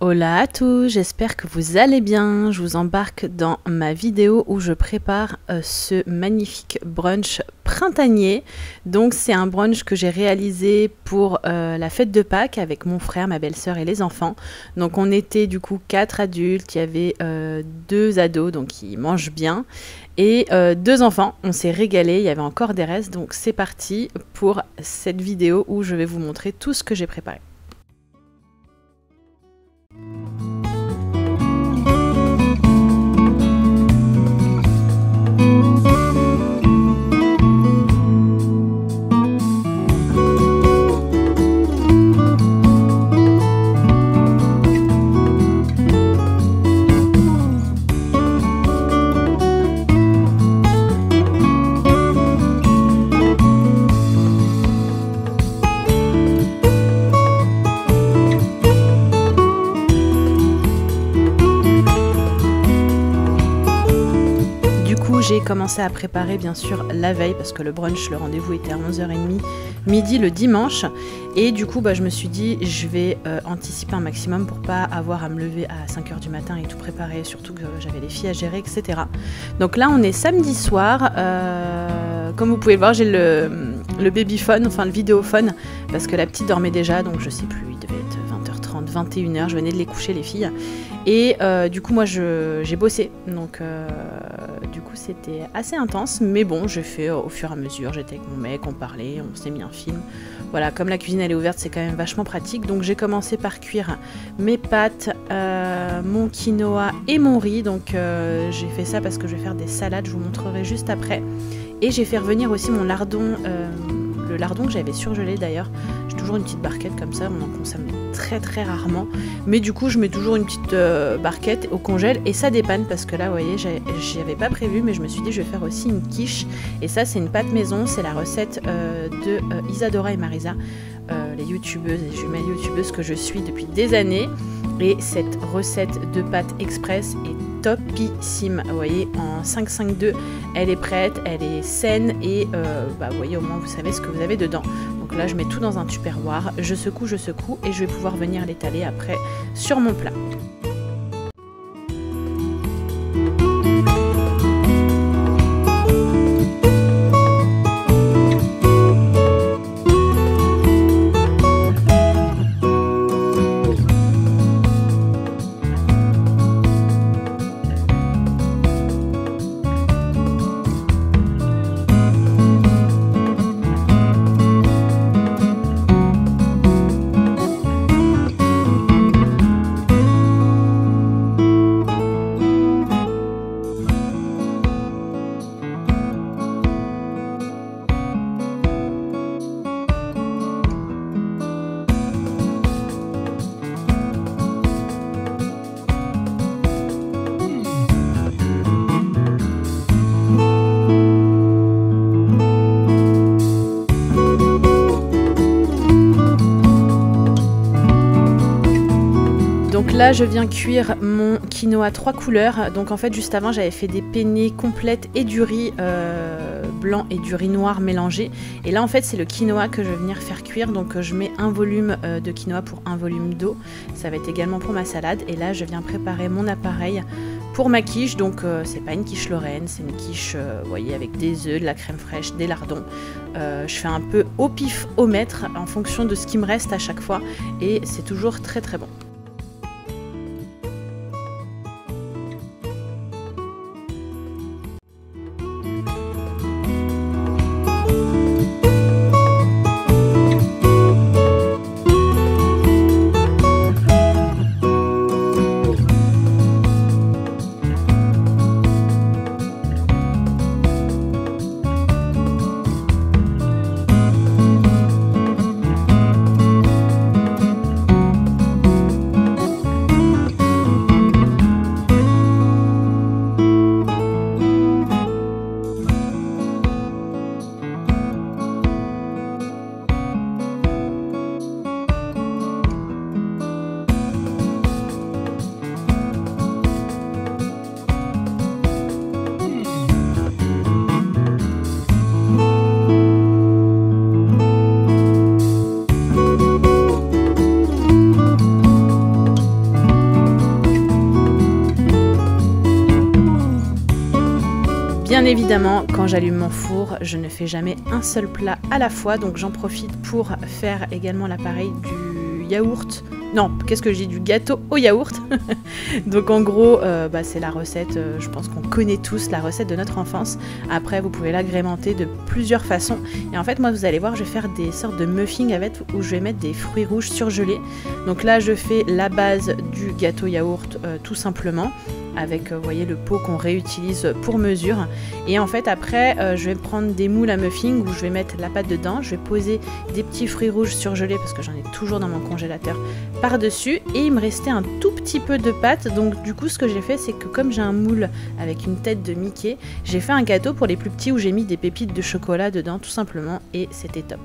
Hola à tous, j'espère que vous allez bien. Je vous embarque dans ma vidéo où je prépare ce magnifique brunch printanier. Donc c'est un brunch que j'ai réalisé pour la fête de Pâques avec mon frère, ma belle-sœur et les enfants. Donc on était du coup 4 adultes, il y avait 2 ados donc ils mangent bien et 2 enfants. On s'est régalé, il y avait encore des restes, donc c'est parti pour cette vidéo où je vais vous montrer tout ce que j'ai préparé. J'ai commencé à préparer bien sûr la veille parce que le brunch, le rendez-vous était à 11h30 midi le dimanche et du coup je me suis dit je vais anticiper un maximum pour pas avoir à me lever à 5h du matin et tout préparer, surtout que j'avais les filles à gérer, etc. Donc là on est samedi soir, comme vous pouvez le voir j'ai le babyphone, enfin le vidéophone parce que la petite dormait déjà, donc je sais plus, il devait être 20h30, 21h, je venais de les coucher les filles et du coup moi j'ai bossé, donc du coup c'était assez intense, mais bon j'ai fait au fur et à mesure, j'étais avec mon mec, on parlait, on s'est mis un film, voilà, comme la cuisine elle est ouverte c'est quand même vachement pratique. Donc j'ai commencé par cuire mes pâtes, mon quinoa et mon riz, donc j'ai fait ça parce que je vais faire des salades, je vous montrerai juste après, et j'ai fait revenir aussi mon lardon, le lardon que j'avais surgelé d'ailleurs. J'ai toujours une petite barquette comme ça, on en consomme très rarement, mais du coup je mets toujours une petite barquette au congèle et ça dépanne parce que là vous voyez j'y avais pas prévu, mais je me suis dit je vais faire aussi une quiche, et ça c'est une pâte maison, c'est la recette de Isadora et Marisa, les youtubeuses et jumelles youtubeuses que je suis depuis des années, et cette recette de pâte express est topissime. Vous voyez en 5-5-2 elle est prête, elle est saine et vous voyez au moins vous savez ce que vous avez dedans. Donc là je mets tout dans un tupperware, je secoue et je vais pouvoir venir l'étaler après sur mon plat. Donc là je viens cuire mon quinoa 3 couleurs, donc en fait juste avant j'avais fait des penne complètes et du riz blanc et du riz noir mélangé, et là en fait c'est le quinoa que je vais venir faire cuire, donc je mets un volume de quinoa pour un volume d'eau, ça va être également pour ma salade, et là je viens préparer mon appareil pour ma quiche, donc c'est pas une quiche lorraine, c'est une quiche vous voyez avec des œufs, de la crème fraîche, des lardons, je fais un peu au pif au mètre en fonction de ce qui me reste à chaque fois, et c'est toujours très bon. bien évidemment, quand j'allume mon four, je ne fais jamais un seul plat à la fois, donc j'en profite pour faire également l'appareil du yaourt. Non, qu'est-ce que j'ai, du gâteau au yaourt. Donc en gros, c'est la recette, je pense qu'on connaît tous la recette de notre enfance. Après, vous pouvez l'agrémenter de plusieurs façons. Et en fait, moi, vous allez voir, je vais faire des sortes de muffins avec où je vais mettre des fruits rouges surgelés. Donc là, je fais la base du gâteau yaourt tout simplement, avec, vous voyez, le pot qu'on réutilise pour mesure. Et en fait, après, je vais prendre des moules à muffins où je vais mettre la pâte dedans. Je vais poser des petits fruits rouges surgelés parce que j'en ai toujours dans mon congélateur par-dessus. Et il me restait un tout petit peu de pâte. Donc du coup, ce que j'ai fait, c'est que comme j'ai un moule avec une tête de Mickey, j'ai fait un gâteau pour les plus petits où j'ai mis des pépites de chocolat dedans, tout simplement. Et c'était top.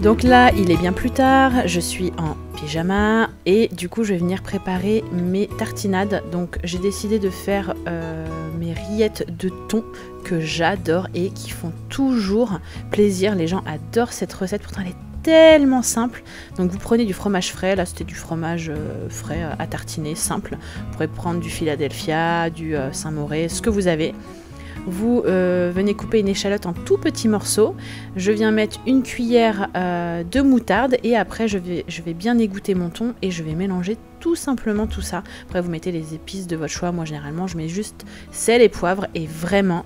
Donc là, il est bien plus tard, je suis en pyjama et du coup je vais venir préparer mes tartinades. Donc j'ai décidé de faire mes rillettes de thon que j'adore et qui font toujours plaisir. Les gens adorent cette recette, pourtant elle est tellement simple. Donc vous prenez du fromage frais, là c'était du fromage frais à tartiner, simple. Vous pourrez prendre du Philadelphia, du Saint-Mauré, ce que vous avez. Vous venez couper une échalote en tout petits morceaux. Je viens mettre une cuillère de moutarde et après je vais bien égoutter mon thon et je vais mélanger tout simplement tout ça. Après vous mettez les épices de votre choix. Moi généralement je mets juste sel et poivre et vraiment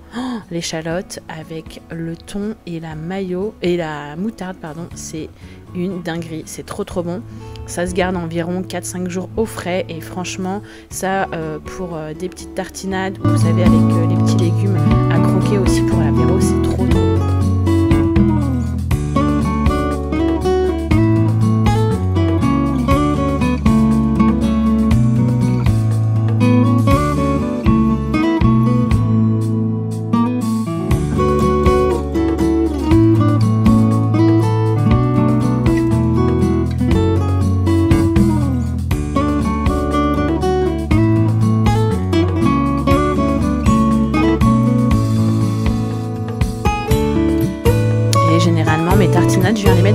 l'échalote avec le thon et la moutarde pardon, c'est une dinguerie, c'est trop bon. Ça se garde environ 4-5 jours au frais et franchement ça pour des petites tartinades, vous savez, avec les petits légumes à croquer aussi pour l'apéro, c'est trop bon.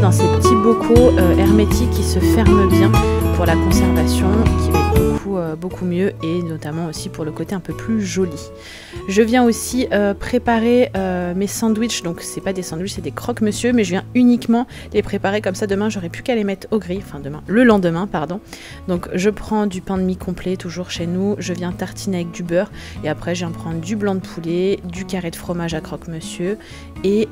dans ces petits bocaux hermétiques qui se ferment bien pour la conservation, qui va être beaucoup mieux, et notamment aussi pour le côté un peu plus joli. Je viens aussi préparer mes sandwichs, donc c'est pas des sandwichs, c'est des croque-monsieur, mais je viens uniquement les préparer comme ça. Demain, j'aurai plus qu'à les mettre au grill, enfin demain, le lendemain, pardon. Donc je prends du pain de mie complet, toujours chez nous, je viens tartiner avec du beurre, et après je viens prendre du blanc de poulet, du carré de fromage à croque-monsieur, et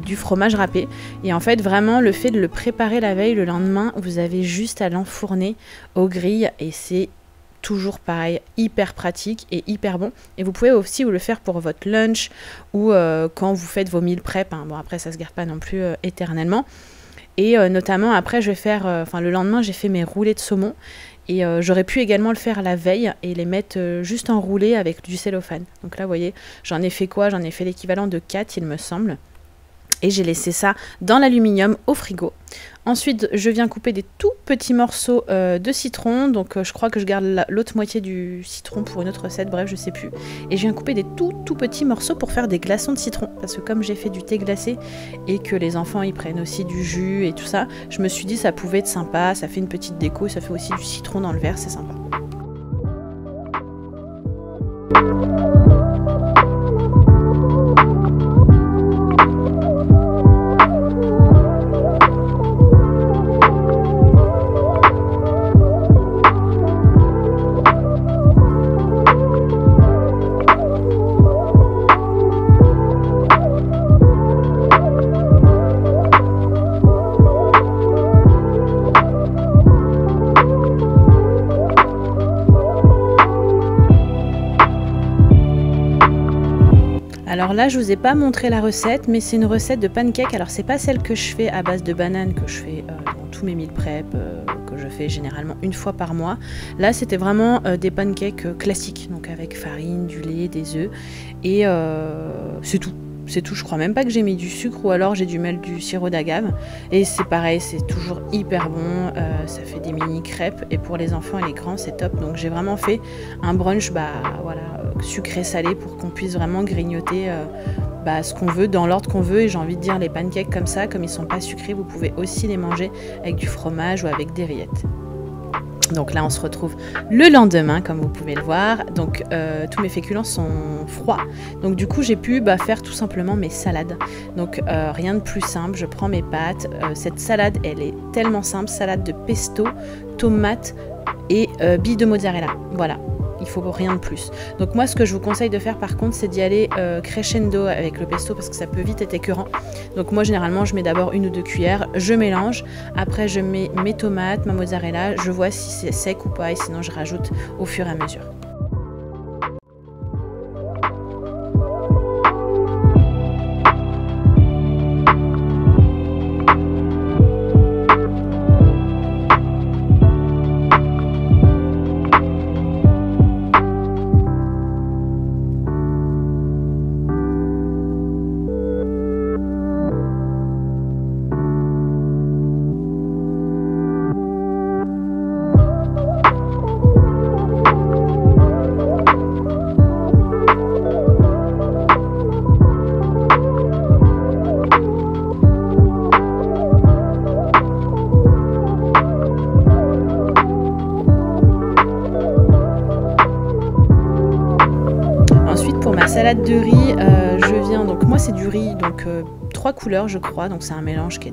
du fromage râpé. Et en fait, vraiment, le fait de le préparer la veille, le lendemain, vous avez juste à l'enfourner au grill, et c'est toujours pareil, hyper pratique et hyper bon. Et vous pouvez aussi vous le faire pour votre lunch ou quand vous faites vos meal prep, hein. Bon, après ça se garde pas non plus éternellement. Et notamment après je vais faire, le lendemain j'ai fait mes roulés de saumon, et j'aurais pu également le faire la veille et les mettre juste enroulés avec du cellophane. Donc là vous voyez, j'en ai fait quoi? J'en ai fait l'équivalent de 4 il me semble. Et j'ai laissé ça dans l'aluminium au frigo. Ensuite, je viens couper des tout petits morceaux de citron. Donc, je crois que je garde l'autre moitié du citron pour une autre recette. Bref, je sais plus. Et je viens couper des tout petits morceaux pour faire des glaçons de citron. Parce que comme j'ai fait du thé glacé et que les enfants, ils prennent aussi du jus et tout ça, je me suis dit ça pouvait être sympa. Ça fait une petite déco. Ça fait aussi du citron dans le verre. C'est sympa. Alors là, je vous ai pas montré la recette, mais c'est une recette de pancake. Alors c'est pas celle que je fais à base de bananes que je fais dans tous mes meal prep, que je fais généralement une fois par mois. Là, c'était vraiment des pancakes classiques, donc avec farine, du lait, des œufs, et c'est tout. C'est tout, je crois même pas que j'ai mis du sucre, ou alors j'ai dû mettre du sirop d'agave. Et c'est pareil, c'est toujours hyper bon, ça fait des mini crêpes, et pour les enfants et les grands c'est top. Donc j'ai vraiment fait un brunch sucré-salé pour qu'on puisse vraiment grignoter ce qu'on veut, dans l'ordre qu'on veut. Et j'ai envie de dire, les pancakes comme ça, comme ils sont pas sucrés, vous pouvez aussi les manger avec du fromage ou avec des rillettes. Donc là on se retrouve le lendemain, comme vous pouvez le voir. Donc tous mes féculents sont froids, donc du coup j'ai pu faire tout simplement mes salades. Donc rien de plus simple, je prends mes pâtes, cette salade elle est tellement simple, salade de pesto, tomates et billes de mozzarella, voilà. Il faut rien de plus. Donc moi ce que je vous conseille de faire par contre, c'est d'y aller crescendo avec le pesto, parce que ça peut vite être écœurant. Donc moi généralement je mets d'abord 1 ou 2 cuillères, je mélange, après je mets mes tomates, ma mozzarella, je vois si c'est sec ou pas, et sinon je rajoute au fur et à mesure. Salade de riz, je viens, donc moi c'est du riz, donc 3 couleurs je crois, donc c'est un mélange que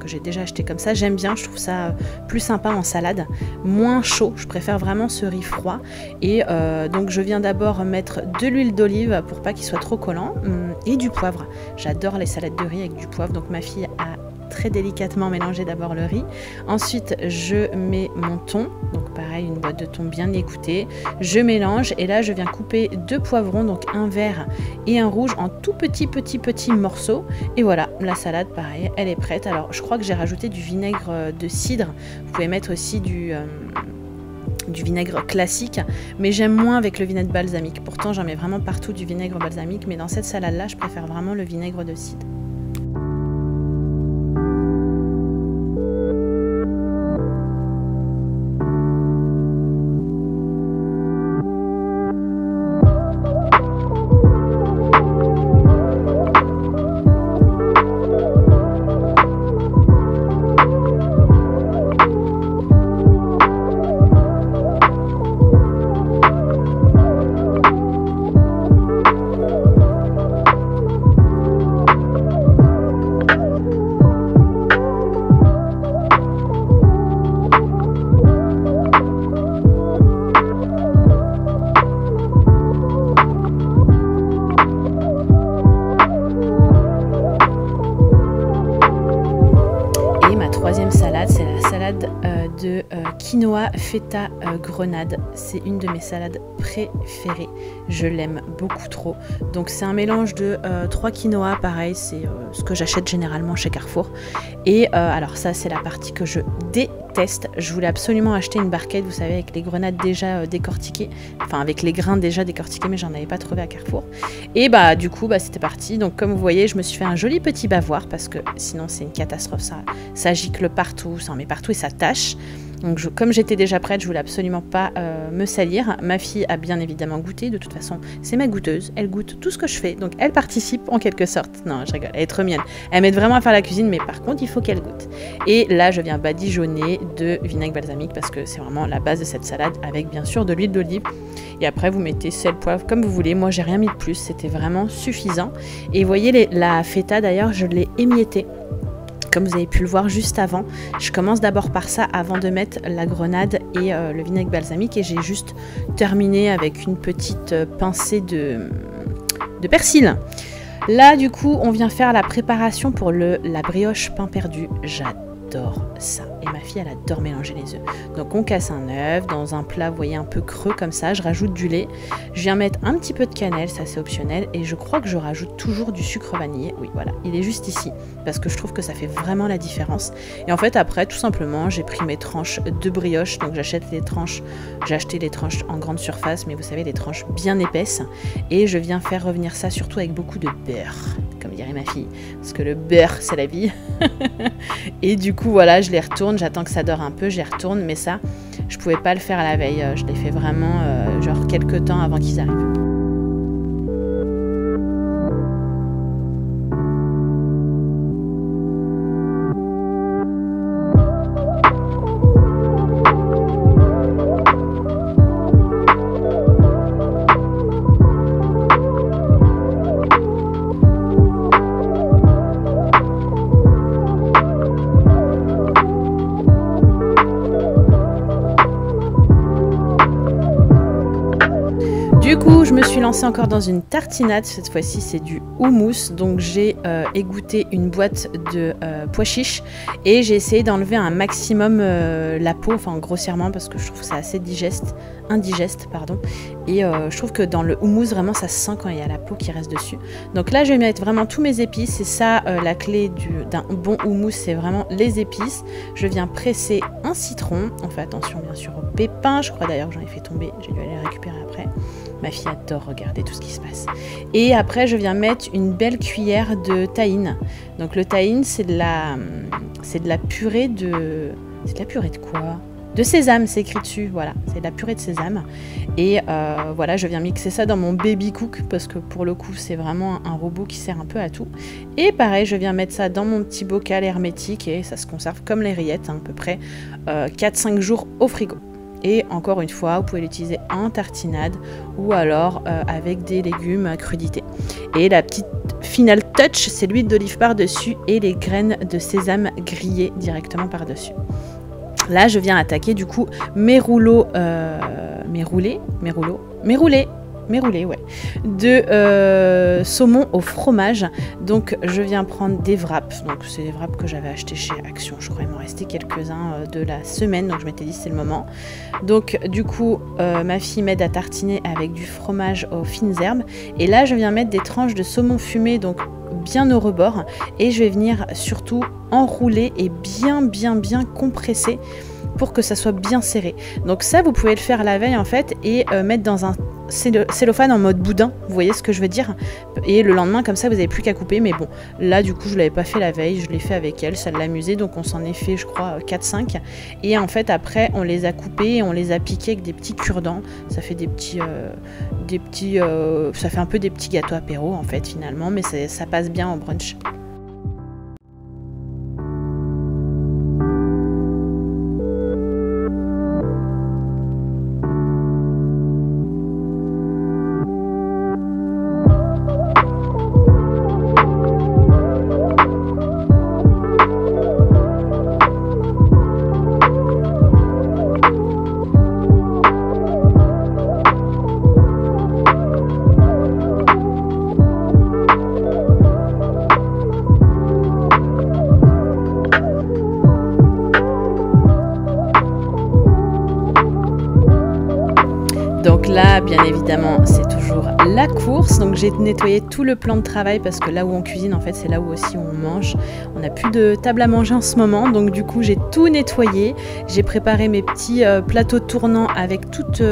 j'ai déjà acheté comme ça. J'aime bien, je trouve ça plus sympa en salade, moins chaud, je préfère vraiment ce riz froid. Et donc je viens d'abord mettre de l'huile d'olive pour pas qu'il soit trop collant, et du poivre. J'adore les salades de riz avec du poivre, donc ma fille a très délicatement mélangé d'abord le riz. Ensuite je mets mon thon, donc pareil une boîte de thon bien écoutée, je mélange, et là je viens couper 2 poivrons, donc un vert et un rouge, en tout petits morceaux. Et voilà, la salade pareil, elle est prête. Alors je crois que j'ai rajouté du vinaigre de cidre, vous pouvez mettre aussi du vinaigre classique, mais j'aime moins avec le vinaigre balsamique. Pourtant j'en mets vraiment partout du vinaigre balsamique, mais dans cette salade là je préfère vraiment le vinaigre de cidre. de quinoa feta grenade. C'est une de mes salades préférées. Je l'aime beaucoup trop. Donc c'est un mélange de 3 quinoa, pareil, c'est ce que j'achète généralement chez Carrefour. Et alors ça c'est la partie que je déteste. Je voulais absolument acheter une barquette, vous savez, avec les grenades déjà décortiquées, enfin avec les grains déjà décortiqués, mais j'en avais pas trouvé à Carrefour. Et bah du coup bah, c'était parti. Donc comme vous voyez, je me suis fait un joli petit bavoir parce que sinon c'est une catastrophe, ça gicle partout, ça en met partout et ça tâche. Donc comme j'étais déjà prête, je voulais absolument pas me salir. Ma fille a bien évidemment goûté, de toute façon c'est ma goûteuse, elle goûte tout ce que je fais, donc elle participe en quelque sorte. Non je rigole, elle est trop mienne, elle m'aide vraiment à faire la cuisine, mais par contre il faut qu'elle goûte. Et là je viens badigeonner de vinaigre balsamique parce que c'est vraiment la base de cette salade, avec bien sûr de l'huile d'olive. Et après vous mettez sel, poivre comme vous voulez, moi j'ai rien mis de plus, c'était vraiment suffisant. Et vous voyez la feta d'ailleurs, je l'ai émiettée. Comme vous avez pu le voir juste avant, je commence d'abord par ça avant de mettre la grenade et le vinaigre balsamique, et j'ai juste terminé avec une petite pincée de persil. Là du coup on vient faire la préparation pour la brioche pain perdu. J'adore ça, et ma fille elle adore mélanger les œufs. Donc on casse un œuf dans un plat, vous voyez, un peu creux comme ça, je rajoute du lait, je viens mettre un petit peu de cannelle, ça c'est optionnel, et je crois que je rajoute toujours du sucre vanillé. Oui voilà, il est juste ici parce que je trouve que ça fait vraiment la différence. Et en fait après tout simplement j'ai pris mes tranches de brioche, donc j'ai acheté les tranches en grande surface, mais vous savez, les tranches bien épaisses, et je viens faire revenir ça surtout avec beaucoup de beurre, comme dirait ma fille, parce que le beurre c'est la vie. Et du coup voilà, je les retourne, j'attends que ça dore un peu, je les retourne, mais ça je pouvais pas le faire à la veille, je l'ai fait vraiment genre quelques temps avant qu'ils arrivent. Du coup, je me suis lancée encore dans une tartinade. Cette fois-ci, c'est du houmous. Donc, j'ai égoutté une boîte de pois chiches et j'ai essayé d'enlever un maximum la peau, enfin grossièrement, parce que je trouve que c'est assez indigeste, pardon. Et je trouve que dans le houmous, vraiment, ça se sent quand il y a la peau qui reste dessus. Donc là, je vais mettre vraiment tous mes épices. C'est ça la clé d'un bon houmous, c'est vraiment les épices. Je viens presser un citron. On fait attention, bien sûr, aux pépins. Je crois d'ailleurs que j'en ai fait tomber. J'ai dû aller les récupérer après. Ma fille adore regarder tout ce qui se passe. Et après, je viens mettre une belle cuillère de tahine. Donc le tahine, c'est de la purée de... C'est de la purée de quoi? De sésame, c'est écrit dessus, voilà. C'est de la purée de sésame. Et voilà, je viens mixer ça dans mon baby cook, parce que pour le coup, c'est vraiment un robot qui sert un peu à tout. Et pareil, je viens mettre ça dans mon petit bocal hermétique, et ça se conserve comme les rillettes, hein, à peu près 4-5 jours au frigo. Et encore une fois, vous pouvez l'utiliser en tartinade ou alors avec des légumes crudités. Et la petite final touch, c'est l'huile d'olive par-dessus et les graines de sésame grillées directement par-dessus. Là, je viens attaquer du coup mes roulés, ouais, de saumon au fromage. Donc je viens prendre des wraps, donc c'est des wraps que j'avais acheté chez Action, je crois il m'en restait quelques-uns de la semaine, donc je m'étais dit c'est le moment. Donc du coup ma fille m'aide à tartiner avec du fromage aux fines herbes, et là je viens mettre des tranches de saumon fumé, donc bien au rebord, et je vais venir surtout enrouler et bien compresser pour que ça soit bien serré. Donc ça vous pouvez le faire la veille en fait, et mettre dans un cellophane en mode boudin, vous voyez ce que je veux dire, et le lendemain comme ça vous n'avez plus qu'à couper. Mais bon, là du coup je l'avais pas fait la veille, je l'ai fait avec elle, ça l'a donc on s'en est fait je crois 4-5, et en fait après on les a coupés et on les a piqués avec des petits cure-dents, ça fait ça fait un peu des petits gâteaux apéro en fait finalement, mais ça passe bien au brunch. Donc là, bien évidemment, c'est toujours la course. Donc j'ai nettoyé tout le plan de travail parce que là où on cuisine, en fait, c'est là où aussi on mange. On n'a plus de table à manger en ce moment. Donc du coup, j'ai tout nettoyé. J'ai préparé mes petits plateaux tournants avec toutes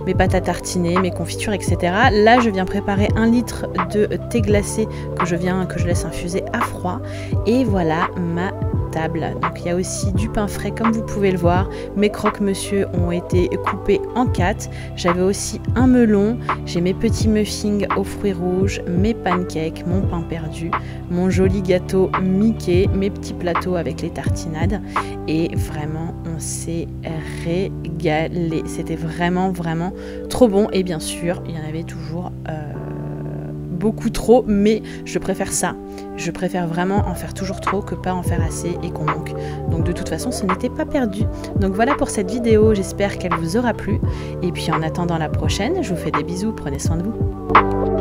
mes pâtes à tartiner, mes confitures, etc. Là, je viens préparer 1 litre de thé glacé que je laisse infuser à froid. Et voilà ma table. Donc il y a aussi du pain frais comme vous pouvez le voir. Mes croque-monsieur ont été coupés en 4. J'avais aussi un melon. J'ai mes petits muffins aux fruits rouges, mes pancakes, mon pain perdu, mon joli gâteau Mickey, mes petits plateaux avec les tartinades. Et vraiment, on s'est régalé. C'était vraiment trop bon. Et bien sûr, il y en avait toujours beaucoup trop, mais je préfère ça. Je préfère vraiment en faire toujours trop que pas en faire assez et qu'on manque. Donc de toute façon, ce n'était pas perdu. Donc voilà pour cette vidéo, j'espère qu'elle vous aura plu. Et puis en attendant la prochaine, je vous fais des bisous, prenez soin de vous.